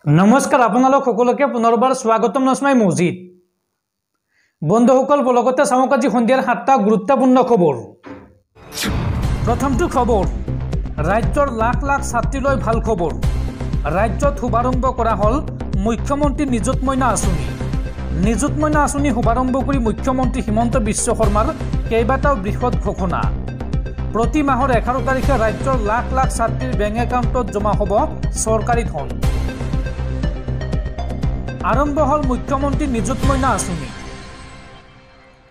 নমস্কাৰ আপোনালোক সকলোকে পুনৰবাৰ স্বাগতম নস্মাই মছজিদ বন্ধুসকল বলগতে চাওক আজি সন্ধিয়াৰ 7টা গুৰুত্বপূৰ্ণ খবৰ। প্ৰথমটো খবৰ, ৰাজ্যৰ লাখ লাখ ছাত্ৰীলৈ ভাল খবৰ। ৰাজ্যত শুভাৰম্ভ কৰা হ'ল মুখ্যমন্ত্ৰী নিযুত মইনা আঁচনি। নিযুত মইনা আঁচনি শুভাৰম্ভ কৰি মুখ্যমন্ত্ৰী হিমন্ত বিশ্ব শৰ্মাৰ কেইবাটাও বৃহৎ ঘোষণা। প্ৰতি মাহৰ 11 তাৰিখে ৰাজ্যৰ লাখ লাখ ছাত্ৰীৰ বেংক একাউণ্টত জমা হ'ব চৰকাৰী ধন। আৰম্ভ হ'ল মুখ্যমন্ত্ৰী নিযুত মইনা আঁচনি।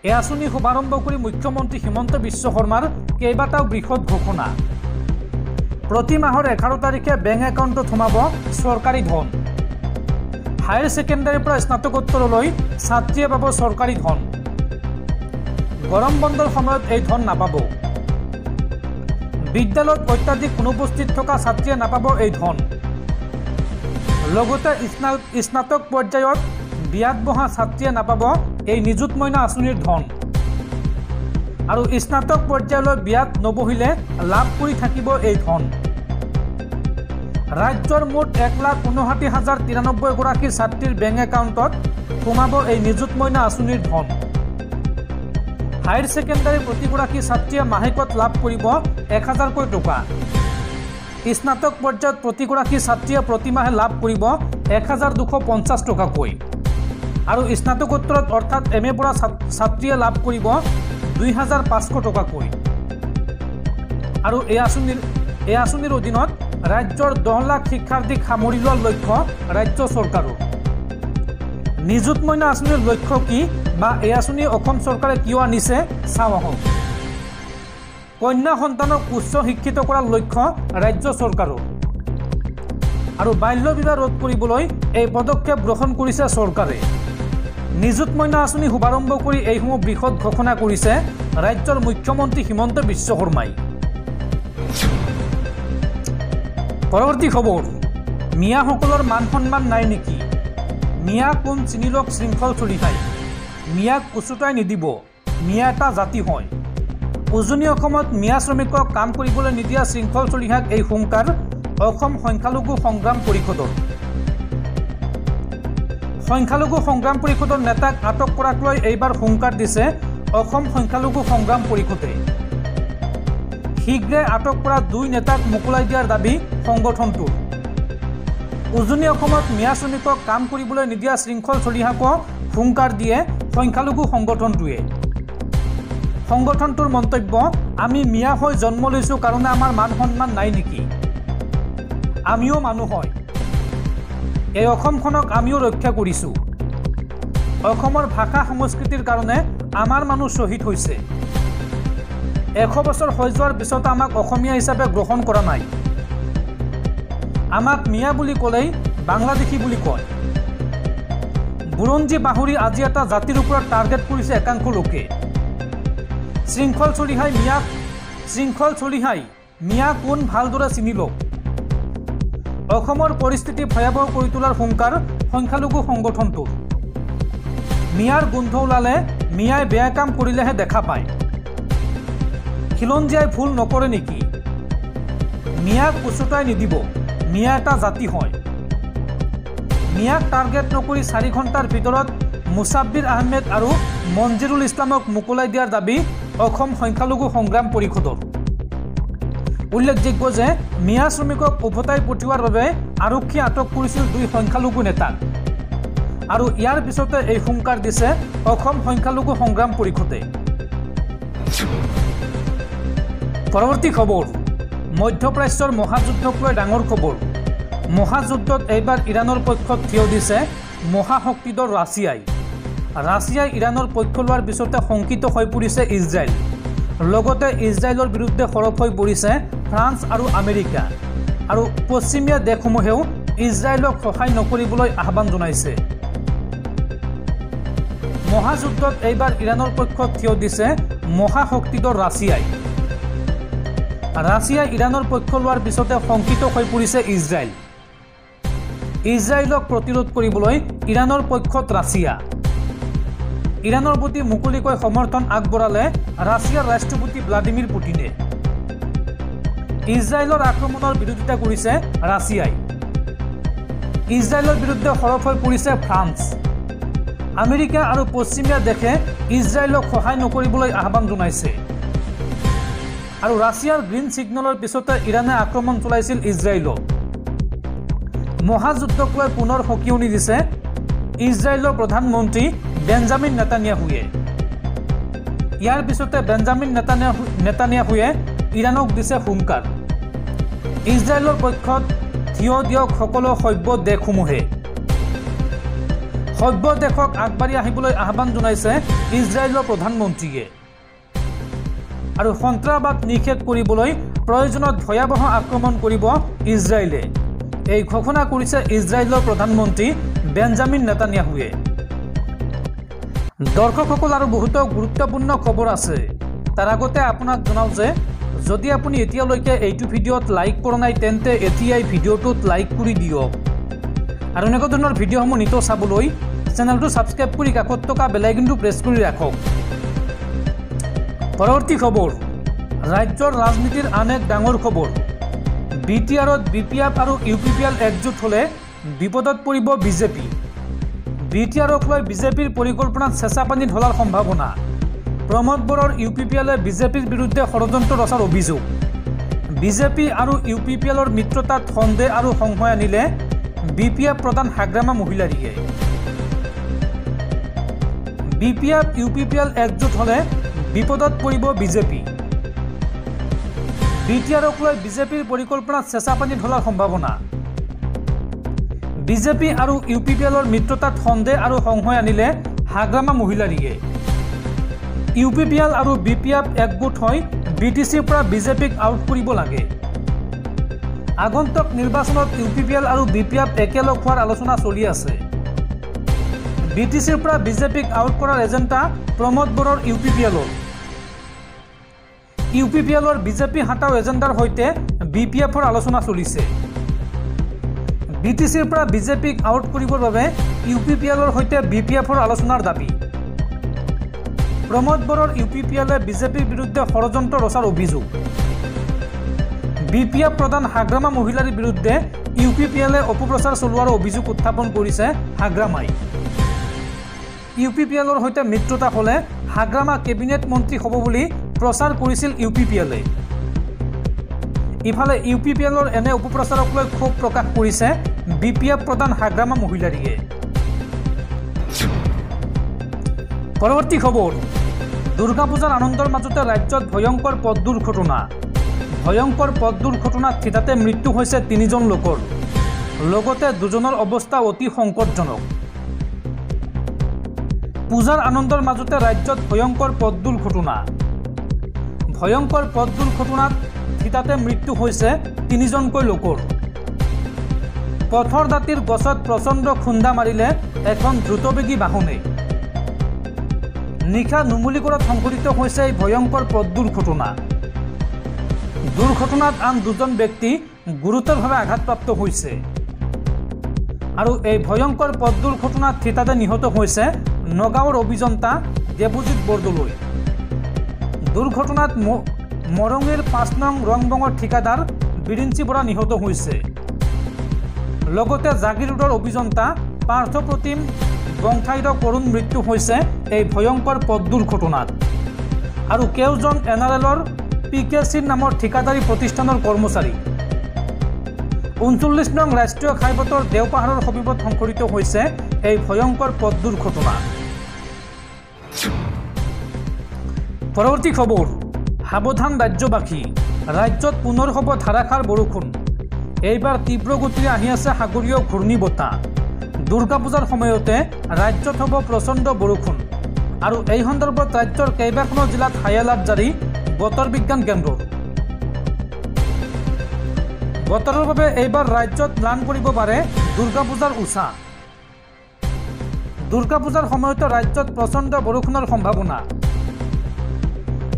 এই আঁচনি শুভাৰম্ভ কৰি মুখ্যমন্ত্ৰী হিমন্ত বিশ্ব শৰ্মাৰ কেইবাটাও বৃহৎ ঘোষণা। প্ৰতি মাহৰ 11 তাৰিখে বেংক একাউণ্টত সোমাব চৰকাৰী ধন। হায়াৰ ছেকেণ্ডাৰীৰ পৰা স্নাতকোত্তৰলৈ ছাত্ৰীয়ে পাব চৰকাৰী ধন। গৰম বন্ধৰ সময়ত এই ধন নাপাব। বিদ্যালয়ত অত্যাধিক অনুপস্থিত থকা ছাত্ৰীয়ে নাপাব এই ধন। লগতে স্নাতক পৰ্যায়ত বিয়াত বহা ছাত্ৰীয়ে নাপাব এই নিযুত মইনা আঁচনিৰ ধন। আৰু স্নাতক পৰ্যায়লৈ বিয়াত নবহিলে লাভ কৰি থাকিব এই ধন। ৰাজ্যৰ মুঠ 1,59,093 গৰাকী ছাত্ৰীৰ বেংক একাউণ্টত সোমাব এই নিযুত মইনা আঁচনিৰ ধন। হায়াৰ ছেকেণ্ডাৰী প্ৰতিগৰাকী ছাত্ৰীয়ে মাহেকত লাভ কৰিব 1,000কৈ টকা। স্নাতক পৰ্যায়ত প্ৰতিগৰাকী ছাত্ৰীয়ে প্ৰতিমাহে লাভ কৰিব 1,250 টকাকৈ। আৰু স্নাতকোত্তৰত অৰ্থাৎ MA পৰা ছাত্ৰীয়ে লাভ কৰিব 2,500 টকাকৈ। আৰু এই আঁচনিৰ অধীনত ৰাজ্যৰ 10 লাখ শিক্ষাৰ্থীক সামৰি লোৱাৰ লক্ষ্য ৰাজ্য চৰকাৰৰ। নিযুত মইনা আঁচনিৰ লক্ষ্য কি বা এই আঁচনি অসম চৰকাৰে কিয় আনিছে চাওঁ আহক। কন্যা সন্তানক উচ্চ শিক্ষিত কৰাৰ লক্ষ্য ৰাজ্য চৰকাৰৰ। আৰু বাল্য বিবাহ ৰোধ কৰিবলৈ এই পদক্ষেপ গ্ৰহণ কৰিছে চৰকাৰে। নিযুত মইনা আঁচনি শুভাৰম্ভ কৰি এইসমূহ বৃহৎ ঘোষণা কৰিছে ৰাজ্যৰ মুখ্যমন্ত্ৰী হিমন্ত বিশ্ব শৰ্মাই। পৰৱৰ্তী খবৰ, মিয়াসকলৰ মান সন্মান নাই নেকি? মিয়া কোন চিনিলক শৃংখল চলিহাই। মিয়াক উচুতাই নিদিব, মিয়া এটা জাতি হয়। উজনি অসমত মিয়া শ্ৰমিকক কাম কৰিবলৈ নিদিয়া শৃংখল চলিহাক এই হুংকাৰ অসম সংখ্যালঘু সংগ্ৰাম পৰিষদৰ। সংখ্যালঘু সংগ্ৰাম পৰিষদৰ নেতাক আটক কৰাক লৈ এইবাৰ হুংকাৰ দিছে অসম সংখ্যালঘু সংগ্ৰাম পৰিষদে। শীঘ্ৰে আটক কৰা 2 নেতাক মোকলাই দিয়াৰ দাবী সংগঠনটোৰ। উজনি অসমত মিয়া শ্ৰমিকক কাম কৰিবলৈ নিদিয়া শৃংখল চলিহাকো হুংকাৰ দিয়ে সংখ্যালঘু সংগঠনটোৱে। সংগঠনটোৰ মন্তব্য, আমি মিয়া হৈ জন্ম লৈছোঁ কাৰণে আমাৰ মান সন্মান নাই নেকি? আমিও মানুহ হয়। এই অসমখনক আমিও ৰক্ষা কৰিছোঁ। অসমৰ ভাষা সংস্কৃতিৰ কাৰণে আমাৰ মানুহ শ্বহীদ হৈছে। 100 বছৰ হৈ যোৱাৰ পিছত আমাক অসমীয়া হিচাপে গ্ৰহণ কৰা নাই। আমাক মিয়া বুলি ক'লেই বাংলাদেশী বুলি কয়। বুৰঞ্জী পাহৰি আজি এটা জাতিৰ ওপৰত টাৰ্গেট কৰিছে একাংশ লোকে। শৃংখল চলিহাই মিয়া কোন ভালদৰে চিনি লওক। অসমৰ পৰিস্থিতি ভয়াৱহ কৰি তোলাৰ হুংকাৰ সংখ্যালঘু সংগঠনটোৰ। মিয়াৰ গোন্ধ ওলালে মিয়াই বেয়া কাম কৰিলেহে দেখা পায়। খিলঞ্জীয়াই ভুল নকৰে নেকি? মিয়াক উচুতাই নিদিব, মিয়া এটা জাতি হয়। মিয়াক টাৰ্গেট নকৰি 4 ঘণ্টাৰ ভিতৰত মুছাব্বিৰ আহমেদ আৰু মঞ্জিৰুল ইছলামক মোকলাই দিয়াৰ দাবী অসম সংখ্যালঘু সংগ্ৰাম পৰিষদৰ। উল্লেখযোগ্য যে মিয়া শ্ৰমিকক উভতাই পঠিওৱাৰ বাবে আৰক্ষীয়ে আটক কৰিছিল 2 সংখ্যালঘু নেতাক। আৰু ইয়াৰ পিছতে এই হুংকাৰ দিছে অসম সংখ্যালঘু সংগ্ৰাম পৰিষদে। পৰৱৰ্তী খবৰ, মধ্যপ্ৰাচ্যৰ মহাযুদ্ধক লৈ ডাঙৰ খবৰ। মহাযুদ্ধত এইবাৰ ইৰাণৰ পক্ষত থিয় দিছে মহাশক্তিধৰ ৰাছিয়াই। ৰাছিয়াই ইৰাণৰ পক্ষ লোৱাৰ পিছতে শংকিত হৈ পৰিছে ইজৰাইল। লগতে ইজৰাইলৰ বিৰুদ্ধে সৰব হৈ পৰিছে ফ্ৰান্স আৰু আমেৰিকা। আৰু পশ্চিমীয়া দেশসমূহেও ইজৰাইলক সহায় নকৰিবলৈ আহ্বান জনাইছে। মহাযুদ্ধত এইবাৰ ইৰাণৰ পক্ষত থিয় দিছে মহাশক্তিধৰ ৰাছিয়াই। ৰাছিয়াই ইৰাণৰ পক্ষ লোৱাৰ পিছতে শংকিত হৈ পৰিছে ইজৰাইল। ইজৰাইলক প্ৰতিৰোধ কৰিবলৈ ইৰাণৰ পক্ষত ৰাছিয়া। ইৰাণৰ প্ৰতি মুকলিকৈ সমৰ্থন আগবঢ়ালে ৰাছিয়াৰ ৰাষ্ট্ৰপতি ভ্লাদিমিৰ পুটিনে। ইজৰাইলৰ আক্ৰমণৰ বিৰোধিতা কৰিছে ৰাছিয়াই। ইজৰাইলৰ বিৰুদ্ধে সৰব হৈ পৰিছে ফ্ৰান্স। আমেৰিকা আৰু পশ্চিমীয়া দেশে ইজৰাইলক সহায় নকৰিবলৈ আহ্বান জনাইছে। আৰু ৰাছিয়াৰ গ্ৰীণ ছিগনেলৰ পিছতে ইৰাণে আক্ৰমণ চলাইছিল ইজৰাইলক। মহাযুদ্ধক লৈ পুনৰ সকিয়নি দিছে ইজৰাইলৰ প্ৰধানমন্ত্ৰী বেঞ্জামিন নেতানিয়াহুৱে। ইয়াৰ পিছতে বেঞ্জামিন নেতানিয়াহুৱে ইৰাণক দিছে হুংকাৰ। ইজৰাইলৰ পক্ষত থিয় দিয়ক সকলো সভ্য দেশসমূহে। সভ্য দেশক আগবাঢ়ি আহিবলৈ আহ্বান জনাইছে ইজৰাইলৰ প্ৰধানমন্ত্ৰীয়ে। আৰু সন্ত্ৰাসবাদ নিষেধ কৰিবলৈ প্ৰয়োজনত ভয়াৱহ আক্ৰমণ কৰিব ইজৰাইলে, এই ঘোষণা কৰিছে ইজৰাইলৰ প্ৰধানমন্ত্ৰী বেঞ্জামিন নেতানিয়াহুৱে। দৰ্শকসকল, আৰু বহুতো গুৰুত্বপূৰ্ণ খবৰ আছে। তাৰ আগতে আপোনাক জনাওঁ যে যদি আপুনি এতিয়ালৈকে এইটো ভিডিঅ'ত লাইক কৰা নাই তেন্তে এতিয়াই ভিডিঅ'টোত লাইক কৰি দিয়ক। আৰু এনেকুৱা ধৰণৰ ভিডিঅ'সমূহ নিতৌ চাবলৈ চেনেলটো ছাবস্ক্ৰাইব কৰি কাষত থকা বেল আইকনটো প্ৰেছ কৰি ৰাখক। পৰৱৰ্তী খবৰ, ৰাজ্যৰ ৰাজনীতিৰ আন এক ডাঙৰ খবৰ। BTRত BPF আৰু UPPL একজোট হ'লে বিপদত পৰিব বিজেপি। BTRক লৈ বিজেপিৰ পৰিকল্পনাত চেঁচা পানী ঢলাৰ সম্ভাৱনা। প্ৰমোদ বড়োৰ UPPLে বিজেপিৰ বিৰুদ্ধে ষড়যন্ত্ৰ ৰচাৰ অভিযোগ। বিজেপি আৰু UPPLৰ মিত্ৰতাত সন্দেহ আৰু সংশয় আনিলে BPF প্ৰধান হাগ্ৰামা মহিলাৰীয়ে। BPF UPPL একজোট হ'লে বিপদত পৰিব বিজেপি। BTRক লৈ বিজেপিৰ পৰিকল্পনাত চেঁচা পানী ঢলাৰ সম্ভাৱনা। বিজেপি আৰু UPPLৰ মিত্ৰতাত সন্দেহ আৰু সংশয় আনিলে হাগ্ৰামা মহিলাৰীয়ে। UPPL আৰু BPF একগোট হৈ BTCৰ পৰা বিজেপিক আউট কৰিব লাগে। আগন্তুক নিৰ্বাচনত UPPL আৰু BPF একেলগ হোৱাৰ আলোচনা চলি আছে। BTCৰ পৰা বিজেপিক আউট কৰাৰ এজেণ্ডা প্ৰমোদ বড়োৰ UPPLৰ। UPPLৰ বিজেপি হাটাও এজেণ্ডাৰ সৈতে BPFৰ আলোচনা চলিছে। BTCৰ পৰা বিজেপিক আউট কৰিবৰ বাবে UPPLৰ সৈতে BPFৰ আলোচনাৰ দাবী। প্ৰমোদ বড়োৰ UPPLে বিজেপিৰ বিৰুদ্ধে ষড়যন্ত্ৰ ৰচাৰ অভিযোগ। BPF প্ৰধান হাগ্ৰামা মহিলাৰীৰ বিৰুদ্ধে UPPLে অপপ্ৰচাৰ চলোৱাৰ অভিযোগ উত্থাপন কৰিছে হাগ্ৰামাই। UPPLৰ সৈতে মিত্ৰতা হ'লে হাগ্ৰামা কেবিনেট মন্ত্ৰী হ'ব বুলি প্ৰচাৰ কৰিছিল UPPLে। ইফালে UPPLৰ এনে অপপ্ৰচাৰক লৈ ক্ষোভ প্ৰকাশ কৰিছে BPF প্ৰধান হাগ্ৰামা মহিলাৰীয়ে। পৰৱৰ্তী খবৰ, দুৰ্গা পূজাৰ আনন্দৰ মাজতে ৰাজ্যত ভয়ংকৰ পথ দুৰ্ঘটনা। ভয়ংকৰ পথ দুৰ্ঘটনাত থিতাতে মৃত্যু হৈছে 3জন লোকৰ, লগতে 2জনৰ অৱস্থা অতি সংকটজনক। পূজাৰ আনন্দৰ মাজতে ৰাজ্যত ভয়ংকৰ পথ দুৰ্ঘটনা। ভয়ংকৰ পথ দুৰ্ঘটনাত থিতাতে মৃত্যু হৈছে 3জনকৈ লোকৰ। পথৰ দাঁতিৰ গছত প্ৰচণ্ড খুন্দা মাৰিলে এখন দ্ৰুতবেগী বাহনে। নিশা নুমলীগড়ত সংঘটিত হৈছে এই ভয়ংকৰ পথ দুৰ্ঘটনা। দুৰ্ঘটনাত আন 2জন ব্যক্তি গুৰুতৰভাৱে আঘাতপ্ৰাপ্ত হৈছে। আৰু এই ভয়ংকৰ পথ দুৰ্ঘটনাত থিতাতে নিহত হৈছে নগাঁৱৰ অভিযন্তা দেৱজিৎ বৰদলৈ। দুৰ্ঘটনাত মৰঙীৰ 5 নং ৰংবঙৰ ঠিকাদাৰ বিৰিঞ্চি বৰা নিহত হৈছে। লগতে জাগিৰ ৰোডৰ অভিযন্তা পাৰ্থপ্ৰতিম বংঠাইৰ কৰুণ মৃত্যু হৈছে এই ভয়ংকৰ পথ দুৰ্ঘটনাত। আৰু কেওজন NRLৰ PKC নামৰ ঠিকাদাৰী প্ৰতিষ্ঠানৰ কৰ্মচাৰী। 39 নং ৰাষ্ট্ৰীয় ঘাইপথৰ দেওপাহাৰৰ সমীপত সংঘটিত হৈছে এই ভয়ংকৰ পথ দুৰ্ঘটনা। পৰৱৰ্তী খবৰ, সাৱধান ৰাজ্যবাসী। ৰাজ্যত পুনৰ হ'ব ধাৰাসাৰ বৰষুণ। এইবাৰ তীব্ৰ গতিৰে আহি আছে সাগৰীয় ঘূৰ্ণী বতাহ। দুৰ্গা পূজাৰ সময়তে ৰাজ্যত হ'ব প্ৰচণ্ড বৰষুণ। আৰু এই সন্দৰ্ভত ৰাজ্যৰ কেইবাখনো জিলাত হাই এলাৰ্ট জাৰি বতৰ বিজ্ঞান কেন্দ্ৰৰ। বতৰৰ বাবে এইবাৰ ৰাজ্যত ম্লান পৰিব পাৰে দুৰ্গা পূজাৰ উৎসাহ। দুৰ্গা পূজাৰ সময়তে ৰাজ্যত প্ৰচণ্ড বৰষুণৰ সম্ভাৱনা।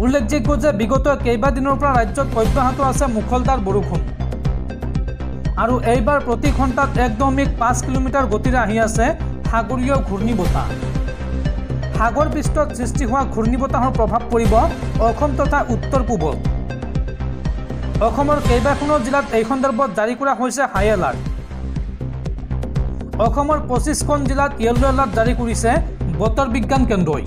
উল্লেখযোগ্য যে বিগত কেইবাদিনৰ পৰা ৰাজ্যত অব্যাহত আছে মুখলধাৰ বৰষুণ। আৰু এইবাৰ প্ৰতি ঘণ্টাত 1.5 কিলোমিটাৰ গতিৰে আহি আছে সাগৰীয় ঘূৰ্ণী বতাহ। সাগৰ পৃষ্ঠত সৃষ্টি হোৱা ঘূৰ্ণী বতাহৰ প্ৰভাৱ পৰিব অসম তথা উত্তৰ পূবত। অসমৰ কেইবাখনো জিলাত এই সন্দৰ্ভত জাৰি কৰা হৈছে হাই এলাৰ্ট। অসমৰ 25খন জিলাত ইয়েলো এলাৰ্ট জাৰি কৰিছে বতৰ বিজ্ঞান কেন্দ্ৰই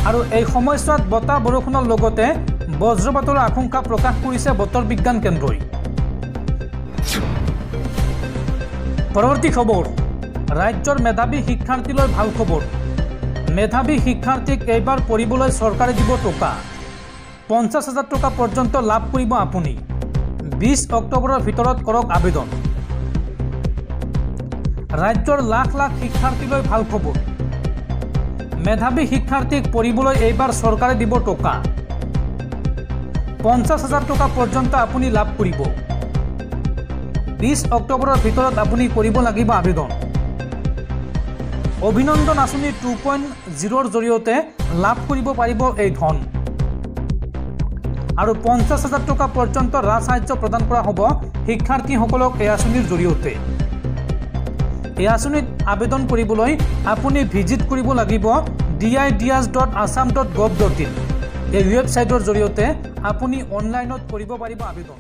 আৰু এই সময়ছোৱাত বতাহ বৰষুণৰ লগতে বজ্ৰপাতৰ আশংকা প্ৰকাশ কৰিছে বতৰ বিজ্ঞান কেন্দ্ৰই। পৰৱৰ্তী খবৰ, ৰাজ্যৰ মেধাৱী শিক্ষাৰ্থীলৈ ভাল খবৰ। মেধাৱী শিক্ষাৰ্থীক এইবাৰ পঢ়িবলৈ চৰকাৰে দিব টকা। 50,000 টকা পৰ্যন্ত লাভ কৰিব আপুনি। 20 অক্টোবৰৰ ভিতৰত কৰক আবেদন। ৰাজ্যৰ লাখ লাখ শিক্ষাৰ্থীলৈ ভাল খবৰ। মেধাৱী শিক্ষাৰ্থীক পঢ়িবলৈ এইবাৰ চৰকাৰে দিব টকা। 50,000 টকা পৰ্যন্ত আপুনি লাভ কৰিব। 20 অক্টোবৰৰ ভিতৰত আপুনি কৰিব লাগিব আবেদন। অভিনন্দন আঁচনি 2.0ৰ জৰিয়তে লাভ কৰিব পাৰিব এই ধন আৰু 50,000 টকা পৰ্যন্ত ৰাজ সাহায্য প্ৰদান কৰা হ'ব শিক্ষাৰ্থীসকলক এই আঁচনিৰ জৰিয়তে। এই আঁচনিত আবেদন কৰিবলৈ আপুনি ভিজিট কৰিব লাগিব didias.assam.gov.in। এই ৱেবছাইটৰ জৰিয়তে আপুনি অনলাইনত কৰিব পাৰিব আবেদন।